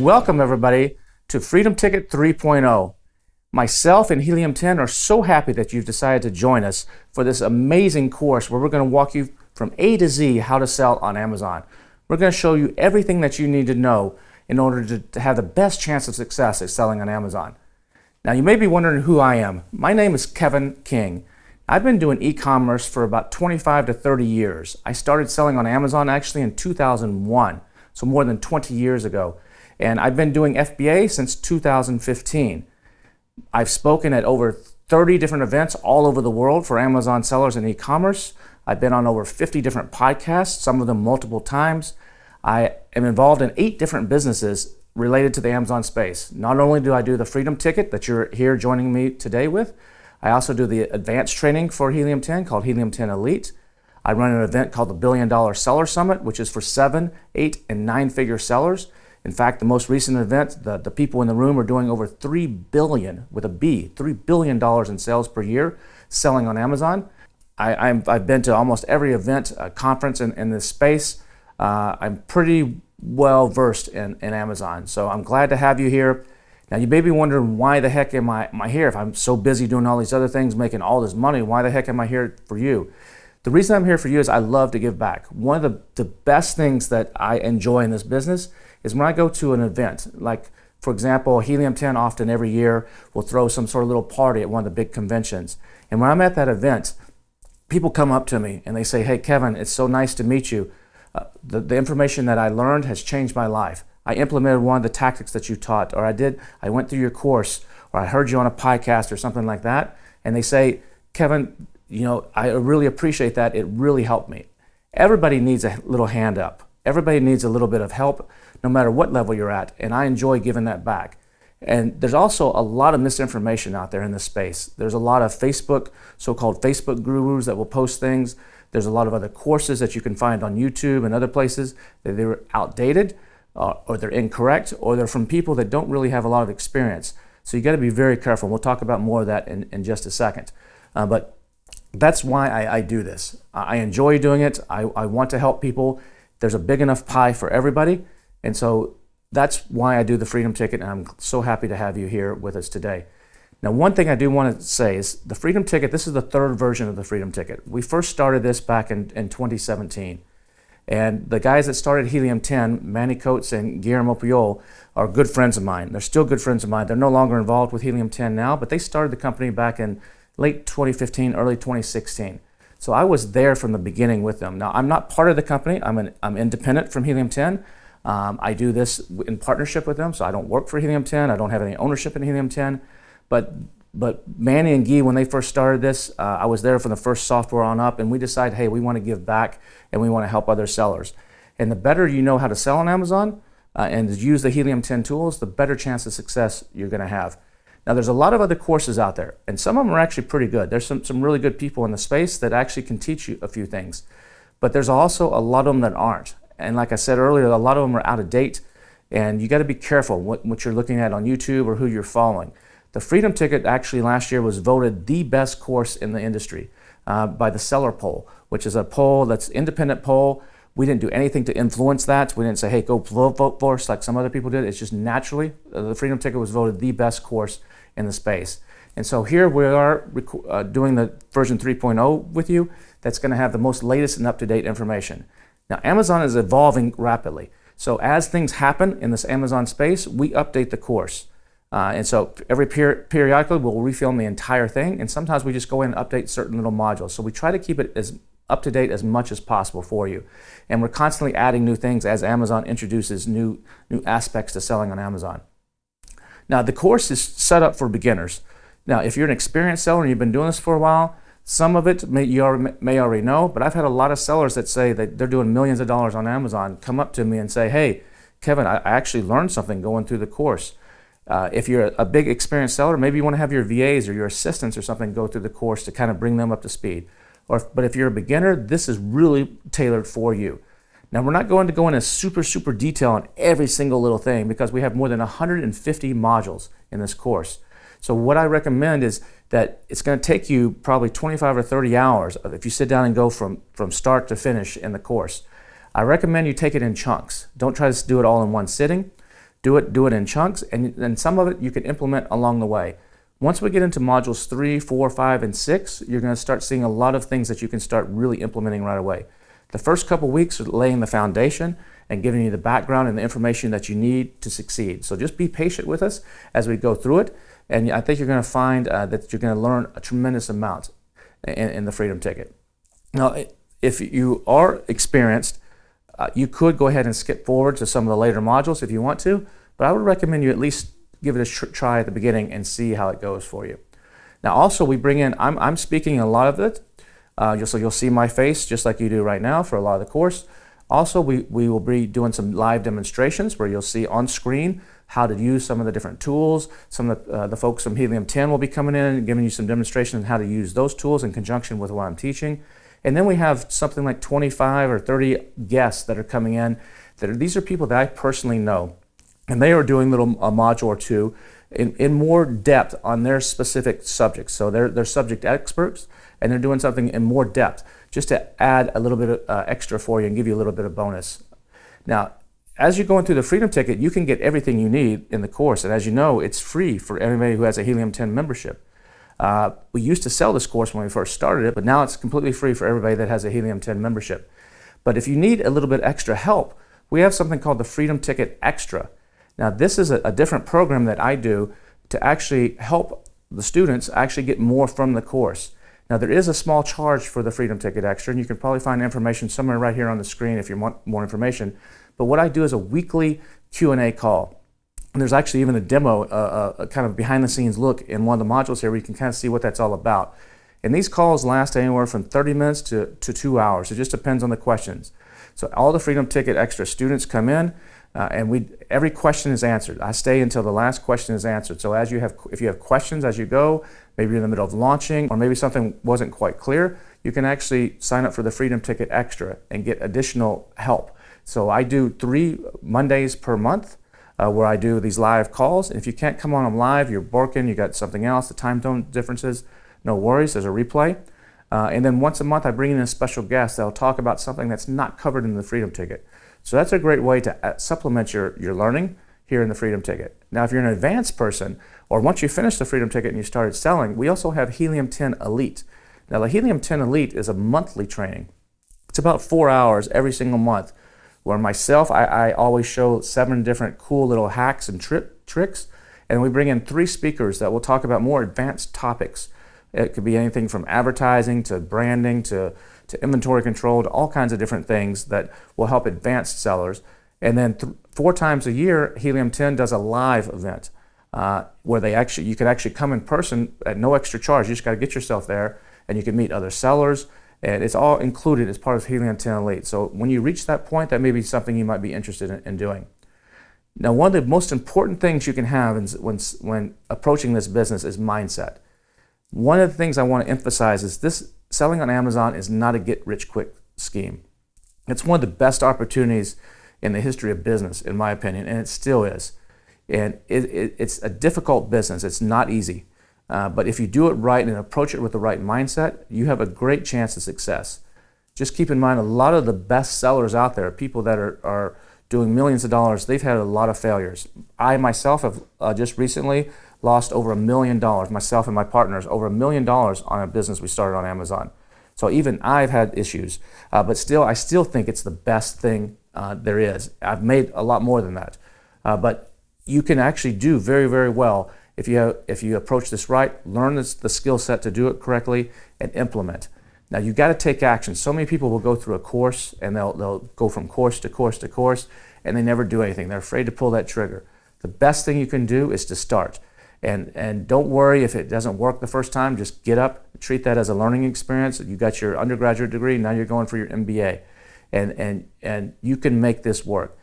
welcome everybody to Freedom Ticket 3.0. Myself and Helium 10 are so happy that you've decided to join us for this amazing course where we're going to walk you from A to Z how to sell on Amazon. We're going to show you everything that you need to know in order to have the best chance of success at selling on Amazon. Now you may be wondering who I am. My name is Kevin King. I've been doing e-commerce for about 25 to 30 years. I started selling on Amazon actually in 2001, so more than 20 years ago. And I've been doing FBA since 2015. I've spoken at over 30 different events all over the world for Amazon sellers and e-commerce. I've been on over 50 different podcasts, some of them multiple times. I am involved in 8 different businesses related to the Amazon space. Not only do I do the Freedom Ticket that you're here joining me today with, I also do the advanced training for Helium 10 called Helium 10 Elite. I run an event called the $1 Billion Seller Summit, which is for 7, 8, and 9-figure sellers. In fact, the most recent event, the people in the room are doing over $3 billion, with a B, $3 billion in sales per year selling on Amazon. I've been to almost every event, conference in this space. I'm pretty well versed in Amazon, so I'm glad to have you here. Now you may be wondering, why the heck am I here? If I'm so busy doing all these other things, making all this money, why the heck am I here for you? The reason I'm here for you is I love to give back. One of the best things that I enjoy in this business is when I go to an event. Like, for example, Helium 10 often every year will throw some sort of little party at one of the big conventions. And when I'm at that event, people come up to me and they say, "Hey Kevin, it's so nice to meet you. The information that I learned has changed my life. I implemented one of the tactics that you taught, or I went through your course, or I heard you on a podcast or something like that." And they say, "Kevin, you know, I really appreciate that. It really helped me." Everybody needs a little hand up. Everybody needs a little bit of help, no matter what level you're at. And I enjoy giving that back. And there's also a lot of misinformation out there in this space. There's a lot of so-called Facebook gurus that will post things. There's a lot of other courses that you can find on YouTube and other places that they're outdated, or they're incorrect, or they're from people that don't really have a lot of experience. So you got to be very careful. We'll talk about more of that in just a second. But that's why I do this. I enjoy doing it. I want to help people. There's a big enough pie for everybody. And so that's why I do the Freedom Ticket, and I'm so happy to have you here with us today. Now, one thing I do want to say is the Freedom Ticket, this is the 3rd version of the Freedom Ticket. We first started this back in 2017. And the guys that started Helium 10, Manny Coates and Guillermo Puyol, are good friends of mine. They're still good friends of mine. They're no longer involved with Helium 10 now, but they started the company back in late 2015, early 2016. So I was there from the beginning with them. Now, I'm not part of the company. I'm independent from Helium 10. I do this in partnership with them, so I don't work for Helium 10. I don't have any ownership in Helium 10. But Manny and Guy, when they first started this, I was there from the first software on up, and we decided, hey, we want to give back and we want to help other sellers. And the better you know how to sell on Amazon and use the Helium 10 tools, the better chance of success you're going to have. Now, there's a lot of other courses out there, and some of them are actually pretty good. There's some really good people in the space that actually can teach you a few things. But there's also a lot of them that aren't. And like I said earlier, a lot of them are out of date, and you got to be careful what you're looking at on YouTube or who you're following. The Freedom Ticket actually last year was voted the best course in the industry by the Seller Poll, which is a poll that's independent poll. We didn't do anything to influence that. We didn't say, hey, go vote for us like some other people did. It's just naturally, the Freedom Ticket was voted the best course in the space. And so here we are doing the version 3.0 with you that's going to have the most latest and up-to-date information. Now, Amazon is evolving rapidly. So as things happen in this Amazon space, we update the course. And so every periodically, we'll refilm the entire thing, and sometimes we just go in and update certain little modules. So we try to keep it as up to date as much as possible for you. And we're constantly adding new things as Amazon introduces new aspects to selling on Amazon. Now, the course is set up for beginners. Now, if you're an experienced seller and you've been doing this for a while, some of it you may already know, but I've had a lot of sellers that say that they're doing millions of dollars on Amazon come up to me and say, hey, Kevin, I actually learned something going through the course. If you're a big experienced seller, maybe you want to have your VAs or your assistants or something go through the course to kind of bring them up to speed. But if you're a beginner, this is really tailored for you. Now, we're not going to go into super detail on every single little thing because we have more than 150 modules in this course. So what I recommend is that it's going to take you probably 25 or 30 hours if you sit down and go from start to finish in the course. I recommend you take it in chunks. Don't try to do it all in one sitting. Do it in chunks, and some of it you can implement along the way. Once we get into modules 3, 4, 5, and 6, you're going to start seeing a lot of things that you can start really implementing right away. The first couple weeks are laying the foundation and giving you the background and the information that you need to succeed. So just be patient with us as we go through it, and I think you're going to find that you're going to learn a tremendous amount in the Freedom Ticket. Now, if you are experienced, you could go ahead and skip forward to some of the later modules if you want to, but I would recommend you at least give it a try at the beginning and see how it goes for you. Now also we bring in, I'm speaking a lot of it, so you'll see my face just like you do right now for a lot of the course. Also we will be doing some live demonstrations where you'll see on screen how to use some of the different tools. Some of the folks from Helium 10 will be coming in and giving you some demonstrations on how to use those tools in conjunction with what I'm teaching. And then we have something like 25 or 30 guests that are coming in. These are people that I personally know, and they are doing a module or two in more depth on their specific subjects. So they're subject experts, and they're doing something in more depth just to add a little bit of extra for you and give you a little bit of bonus. Now, as you're going through the Freedom Ticket, you can get everything you need in the course, and as you know, it's free for anybody who has a Helium 10 membership. We used to sell this course when we first started it, but now it's completely free for everybody that has a Helium 10 membership. But if you need a little bit extra help, we have something called the Freedom Ticket Extra. Now this is a different program that I do to actually help the students actually get more from the course. Now there is a small charge for the Freedom Ticket Extra, and you can probably find information somewhere right here on the screen if you want more information. But what I do is a weekly Q&A call. And there's actually even a demo, a kind of behind the scenes look in one of the modules here where you can kind of see what that's all about. And these calls last anywhere from 30 minutes to 2 hours. It just depends on the questions. So all the Freedom Ticket Extra students come in, and every question is answered. I stay until the last question is answered. So if you have questions as you go, maybe you're in the middle of launching, or maybe something wasn't quite clear, you can actually sign up for the Freedom Ticket Extra and get additional help. So I do 3 Mondays per month. Where I do these live calls. And if you can't come on them live, you're working, you got something else, the time zone differences, no worries, there's a replay. And then once a month I bring in a special guest that'll talk about something that's not covered in the Freedom Ticket. So that's a great way to supplement your learning here in the Freedom Ticket. Now if you're an advanced person, or once you finish the Freedom Ticket and you started selling, we also have Helium 10 Elite. Now the Helium 10 Elite is a monthly training. It's about 4 hours every single month, where myself, I always show 7 different cool little hacks and tricks, and we bring in 3 speakers that will talk about more advanced topics. It could be anything from advertising to branding to inventory control to all kinds of different things that will help advanced sellers. And then 4 times a year, Helium 10 does a live event where you can actually come in person at no extra charge. You just got to get yourself there, and you can meet other sellers. And it's all included as part of Helium 10 Elite. So when you reach that point, that may be something you might be interested in doing. Now, one of the most important things you can have when approaching this business is mindset. One of the things I want to emphasize is this: selling on Amazon is not a get-rich-quick scheme. It's one of the best opportunities in the history of business, in my opinion, and it still is. And it's a difficult business. It's not easy. But if you do it right and approach it with the right mindset, you have a great chance of success. Just keep in mind, a lot of the best sellers out there, people that are doing millions of dollars, they've had a lot of failures. I myself have just recently lost over $1 million, myself and my partners, over $1 million on a business we started on Amazon. So even I've had issues, but I still think it's the best thing there is. I've made a lot more than that. But you can actually do very, very well if you approach this right, learn the skill set to do it correctly, and implement. Now you got to take action. So many people will go through a course and they'll go from course to course to course, and they never do anything. They're afraid to pull that trigger. The best thing you can do is to start. And don't worry if it doesn't work the first time. Just get up, treat that as a learning experience. You got your undergraduate degree, now you're going for your MBA, and you can make this work.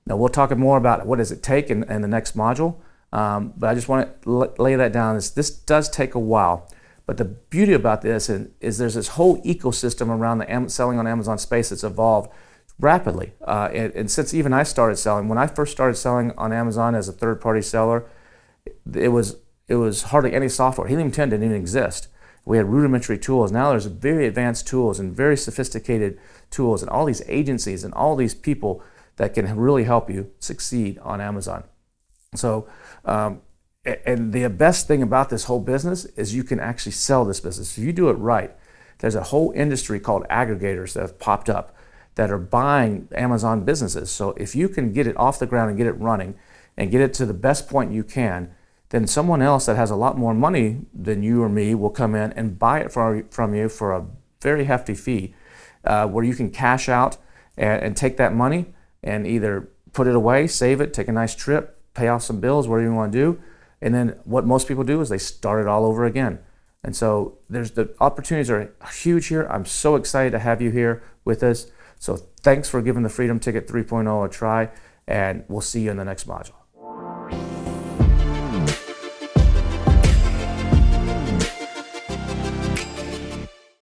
Now we'll talk more about what does it take in the next module. But I just want to lay that down. This does take a while, but the beauty about this is there's this whole ecosystem around the selling on Amazon space that's evolved rapidly. And since even I started selling, when I first started selling on Amazon as a third-party seller, it was hardly any software. Helium 10 didn't even exist. We had rudimentary tools. Now there's very advanced tools and very sophisticated tools, and all these agencies and all these people that can really help you succeed on Amazon. So, and the best thing about this whole business is you can actually sell this business. If you do it right, there's a whole industry called aggregators that have popped up that are buying Amazon businesses. So if you can get it off the ground and get it running and get it to the best point you can, then someone else that has a lot more money than you or me will come in and buy it from you for a very hefty fee, where you can cash out and take that money and either put it away, save it, take a nice trip, pay off some bills, whatever you want to do. And then what most people do is they start it all over again. And so the opportunities are huge here. I'm so excited to have you here with us. So thanks for giving the Freedom Ticket 3.0 a try, and we'll see you in the next module.